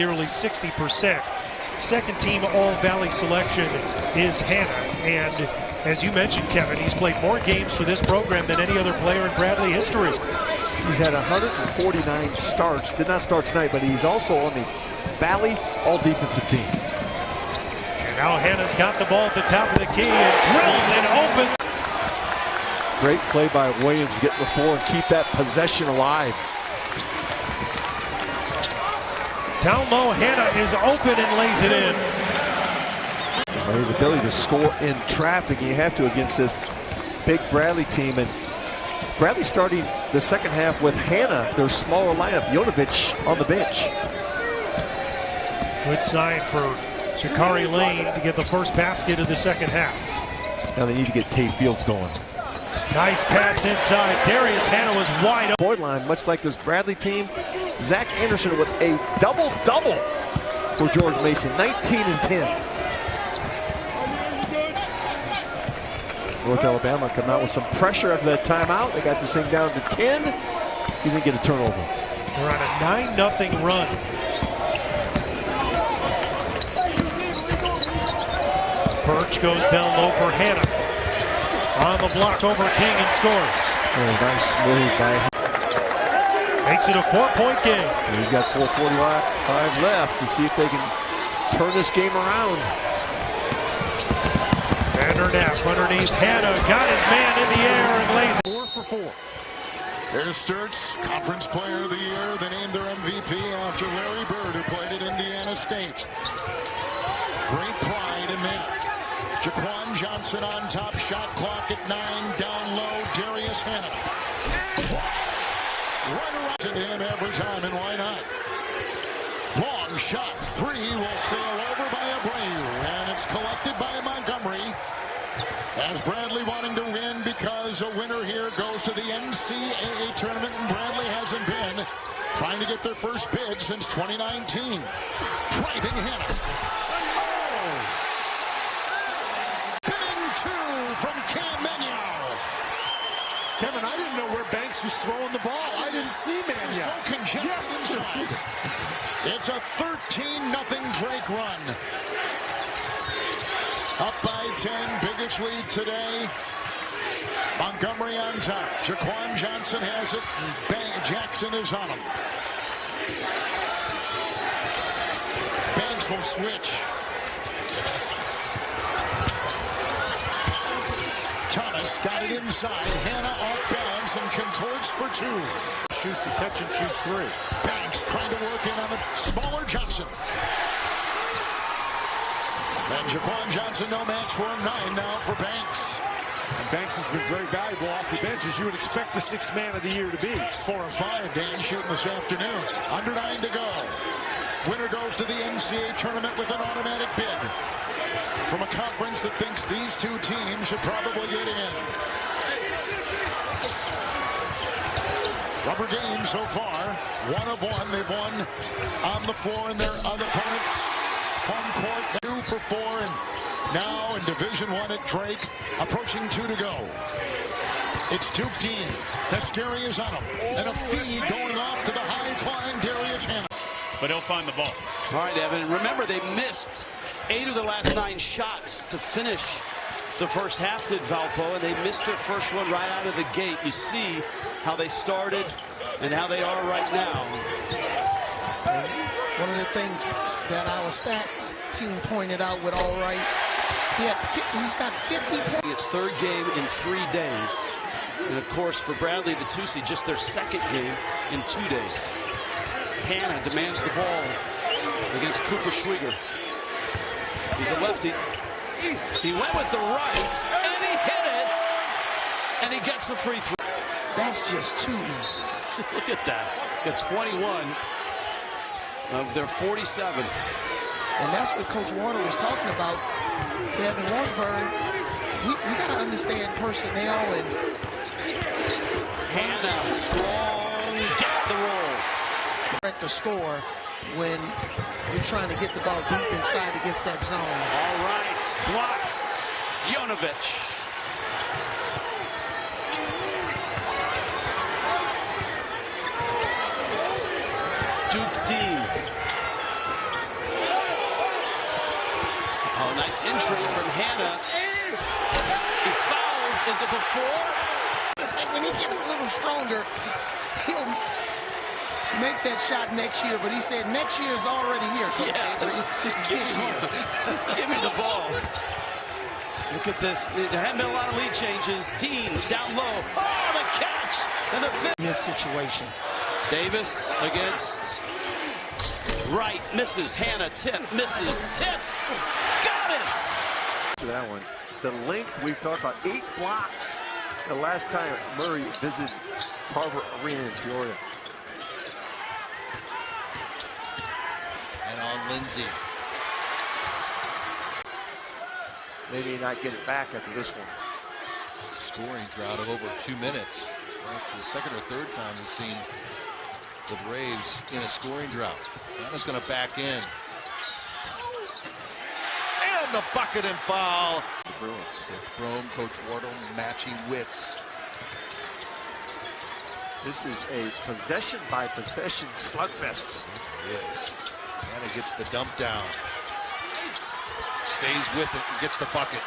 Nearly 60%. Second team All-Valley selection is Hannah, and as you mentioned, Kevin, he's played more games for this program than any other player in Bradley history. He's had 149 starts. Did not start tonight, but he's also on the Valley All-Defensive team. And now Hannah's got the ball at the top of the key and drills it open. Great play by Williams, get the floor and keep that possession alive. Down low, Hannah is open and lays it in. Well, his ability to score in traffic, and you have to against this big Bradley team. And Bradley starting the second half with Hannah, their smaller lineup, Jonovich on the bench. Good sign for Shakari Lane to get the first basket of the second half. Now they need to get Tate Fields going. Nice pass inside. Darius Hannah was wide open. Point line, much like this Bradley team. Zach Anderson with a double-double for George Mason, 19 and 10. North Alabama coming out with some pressure after that timeout. They got this thing down to 10. He didn't get a turnover. They're on a 9-0 run. Birch goes down low for Hannah. On the block over King and scores. Oh, nice move by him. Makes it a 4-point game. He's got 4:45 left to see if they can turn this game around. Vandernapp underneath Hannah. Got his man in the air and lays it. 4 for 4. There's Sturts, Conference Player of the Year. They named their MVP after Larry Bird, who played at Indiana State. Great pride in that. Jaquan Johnson on top, shot clock at 9, down low, Darius Hannah. Right around to him every time, and why not? Long shot, 3 will sail over by Abreu, and it's collected by Montgomery. As Bradley wanting to win because a winner here goes to the NCAA tournament, and Bradley hasn't been. Trying to get their first bid since 2019. Driving Hannah. From Cam Mannion. Kevin, I didn't know where Banks was throwing the ball. I didn't see Mannion. So congested inside. It's a 13-0 Drake run. Up by 10, biggest lead today. Montgomery on top. Jaquan Johnson has it. Jackson is on him. Banks will switch. Thomas got it inside. Hannah off balance and contorts for 2. Shoot the catch and shoot 3. Banks trying to work in on the smaller Johnson. And Jaquan Johnson no match for him. 9 now for Banks. And Banks has been very valuable off the bench, as you would expect the 6th man of the year to be. 4 of 5, Dan shooting this afternoon. Under 9 to go. Winner goes to the NCAA tournament with an automatic bid. From a conference that thinks these 2 teams should probably get in. Rubber game so far. 1 of 1. They've won on the floor in their other opponents' home court. 2 for 4. And now in Division I at Drake, approaching 2 to go. It's Duke Dean. Nescari is on him. And a feed going off to the high-flying Darius Hannah. But he'll find the ball. All right, Evan. Remember, they missed 8 of the last 9 shots to finish the first half, did Valpo, and they missed their first one right out of the gate. You see how they started and how they are right now. One of the things that our stats team pointed out with All Right, he's got 50 points. It's 3rd game in 3 days. And, of course, for Bradley, the 2 seed, just their 2nd game in 2 days. Hannah demands the ball against Cooper Schwieger. He's a lefty. He went with the right, and he hit it, and he gets the free throw. That's just too easy. Look at that. He's got 21 of their 47. And that's what Coach Warner was talking about to Evan Washburn. We got to understand personnel. And Hannah, strong, gets the roll. The score when you're trying to get the ball deep inside against that zone. All right, blocks. Jonovich. Duke Dean Nice entry from Hannah. He's fouled. Is it before? When he gets a little stronger, he'll make that shot next year. But he said next year is already here. So just give me the ball. Look at this. There haven't been a lot of lead changes. Dean down low. Oh, the catch and the finish. In this situation, Davis against Wright, misses. Hannah, tip, misses, tip. Got it! To that one. The length we've talked about, 8 blocks. The last time Murray visited Carver Arena in Peoria. And on Lindsay. Maybe not get it back after this one. Scoring drought of over 2 minutes. That's the second or third time we've seen the Braves in a scoring drought. Hannah's going to back in. And the bucket and foul. The Bruins. Coach Brome, Coach Wardle matching wits. This is a possession-by-possession slugfest. It is. Hannah gets the dump down. Stays with it and gets the bucket.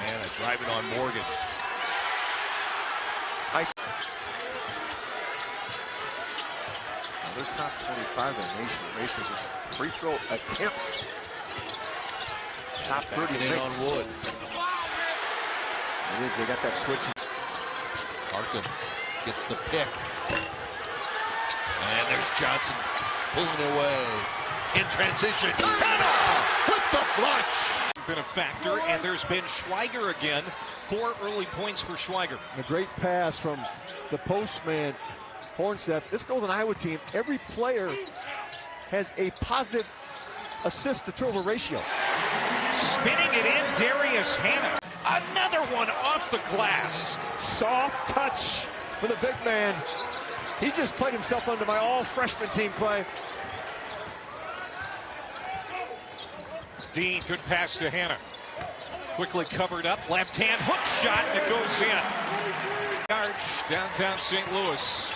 Hannah driving on Morgan. Nice. They're top 25 in the nation. Racers in free throw attempts. Top 30 in on Wood. It is. They got that switch. Harkin gets the pick. And there's Johnson pulling it away. In transition. Hannah with the flush. Been a factor, and there's been Schweiger again. 4 early points for Schweiger. A great pass from the postman, Hornstedt. This Northern Iowa team, every player has a positive assist to turnover ratio. Spinning it in, Darius Hannah. Another one off the glass. Soft touch for the big man. He just played himself under my all-freshman team, Clay. Dean, good pass to Hannah. Quickly covered up, left-hand hook shot that goes in. Arch, downtown St. Louis.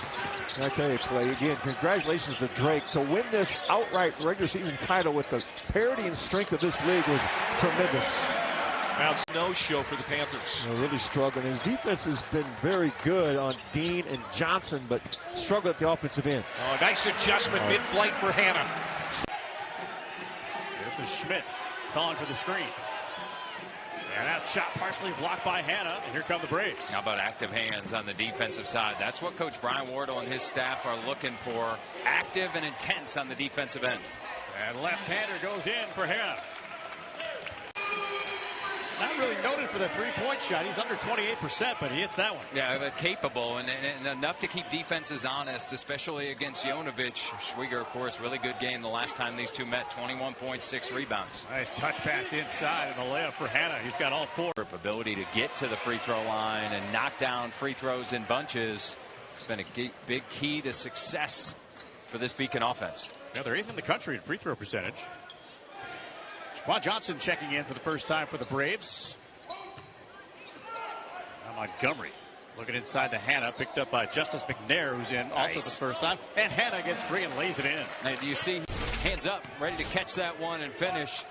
I tell you, Clay, again, congratulations to Drake. To win this outright regular season title with the parity and strength of this league was tremendous. Now it's no show for the Panthers. They're really struggling. His defense has been very good on Dean and Johnson, but struggle at the offensive end. Oh, nice adjustment mid-flight for Hannah. This is Schmidt calling for the screen. And that shot partially blocked by Hannah, and here come the Braves. How about active hands on the defensive side? That's what Coach Brian Wardle and his staff are looking for. Active and intense on the defensive end. And left-hander goes in for Hannah. Not really noted for the three-point shot. He's under 28%, but he hits that one. Yeah, but capable and enough to keep defenses honest, especially against Jonovich. Schweiger, of course, really good game the last time these two met. 21 points, 6 rebounds. Nice touch pass inside and the layup for Hannah. He's got all 4. Ability to get to the free throw line and knock down free throws in bunches. It's been a big key to success for this Beacon offense. Yeah, they're 8th in the country in free throw percentage. Juwan Johnson checking in for the first time for the Braves. Now Montgomery looking inside to Hannah, picked up by Justice McNair, who's in also the first time. And Hannah gets free and lays it in. And you see, hands up, ready to catch that one and finish.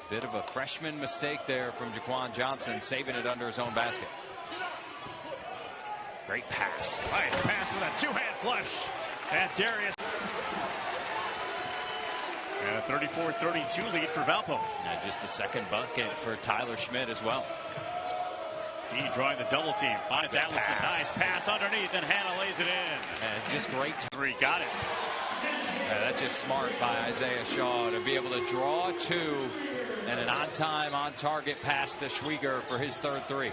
Bit of a freshman mistake there from Jaquan Johnson, saving it under his own basket. Great pass. Nice pass with a two-hand flush. And Darius. And a 34-32 lead for Valpo. And just the second bucket for Tyler Schmidt as well. D drawing the double team. Finds Allison. Nice pass underneath, and Hannah lays it in. And just great. Three, got it. That's just smart by Isaiah Shaw to be able to draw 2 and an on-time, on-target pass to Schweiger for his third 3.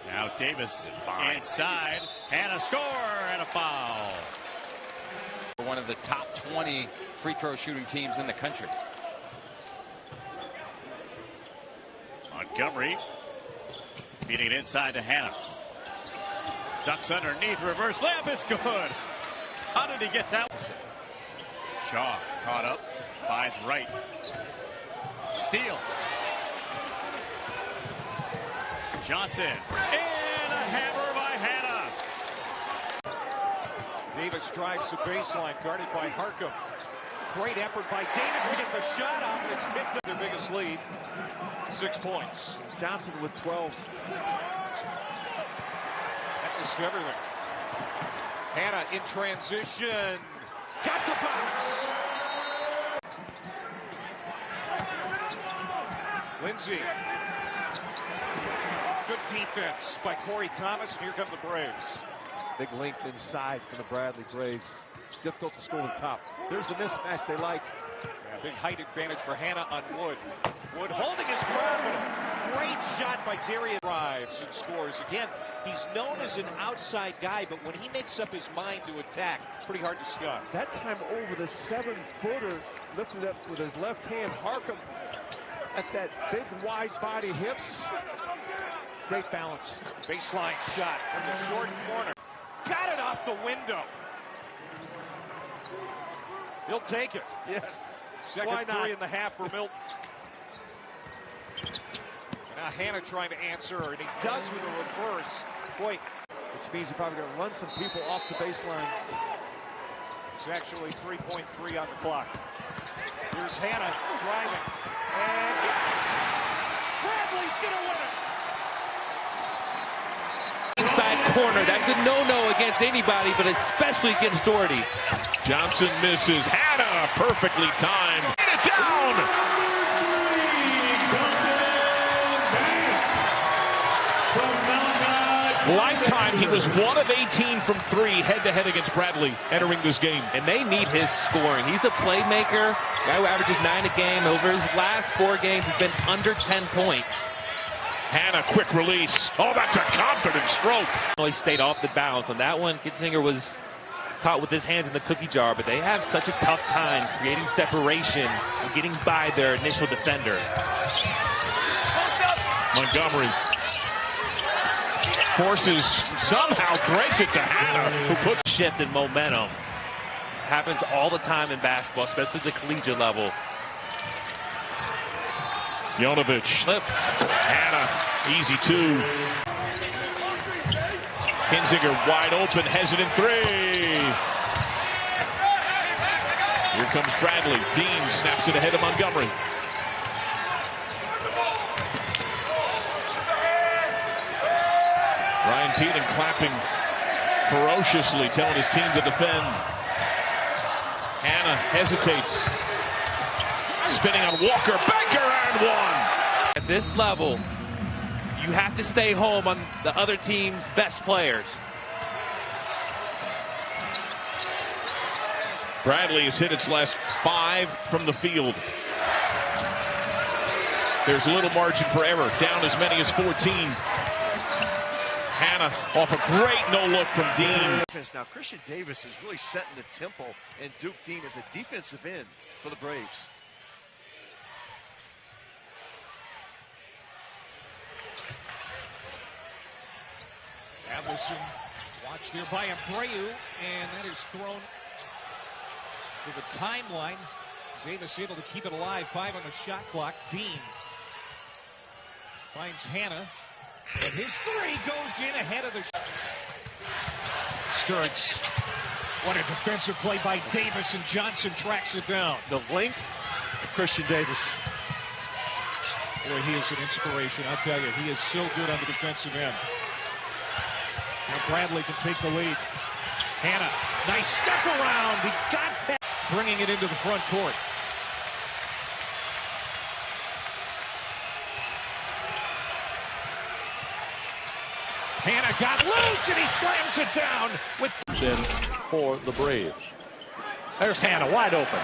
Now Davis inside. Hannah score and a foul. One of the top 20 free throw shooting teams in the country. Montgomery feeding it inside to Hannah. Ducks underneath, reverse layup is good. How did he get that? Shaw caught up, finds Wright. Steal. Johnson, and a hammer by Hannah. Davis Thomas drives the baseline, guarded by Harcum. Great effort by Davis to get the shot off, and it's tipped up their biggest lead. 6 points. Johnson with 12. That was everything. Hannah in transition. Got the bounce. Lindsay. Good defense by Corey Thomas, and here come the Braves. Big length inside from the Bradley Braves. Difficult to score on top. There's the mismatch they like. Yeah, big height advantage for Hannah on Wood. Wood holding his ground, but a great shot by Darius. Drives and scores. Again, he's known as an outside guy, but when he makes up his mind to attack, it's pretty hard to stop. That time over the 7-footer, lifted up with his left hand. Harcum at that big wide body hips. Great balance. Baseline shot from the short corner. Got it off the window. He'll take it. Yes. Second three in the half for Milton. Now Hannah trying to answer, and he does with a reverse. Boy. Which means he's probably going to run some people off the baseline. It's actually 3.3 on the clock. Here's Hannah driving. And Bradley's going to win it. Inside corner. That's a no-no against anybody, but especially against Doherty. Johnson misses. Hannah perfectly timed. Get it down. Lifetime, he was 1 of 18 from 3 head-to-head against Bradley entering this game. And they need his scoring. He's a playmaker, guy who averages 9 a game. Over his last 4 games, he's been under 10 points. Hannah, quick release. Oh, that's a confident stroke. He stayed off the balance. On that one, Kinzinger was caught with his hands in the cookie jar, but they have such a tough time creating separation and getting by their initial defender. Montgomery forces, somehow threads it to Hannah, who puts shift in momentum. Happens all the time in basketball, especially at the collegiate level. Jonovich. Flip. Hannah, easy 2. Kinzinger wide open, hesitant 3. Here comes Bradley. Dean snaps it ahead of Montgomery. Ryan Peeten clapping ferociously, telling his team to defend. Hannah hesitates. Spinning on Walker. Baker and 1. At this level, you have to stay home on the other team's best players. Bradley has hit its last 5 from the field. There's little margin for error. Down as many as 14. Hannah off a great no-look from Dean. Now, Christian Davis is really setting the tempo, and Duke Dean at the defensive end for the Braves. Avison watched there by Abreu, and that is thrown to the timeline. Davis able to keep it alive. 5 on the shot clock. Dean finds Hannah, and his 3 goes in ahead of the Sturts. What a defensive play by Davis, and Johnson tracks it down. The length of Christian Davis. Boy, he is an inspiration. I'll tell you, he is so good on the defensive end. Now Bradley can take the lead. Hannah, nice step around. He got that, bringing it into the front court. Hannah got loose, and he slams it down with for the Braves. There's Hannah wide open.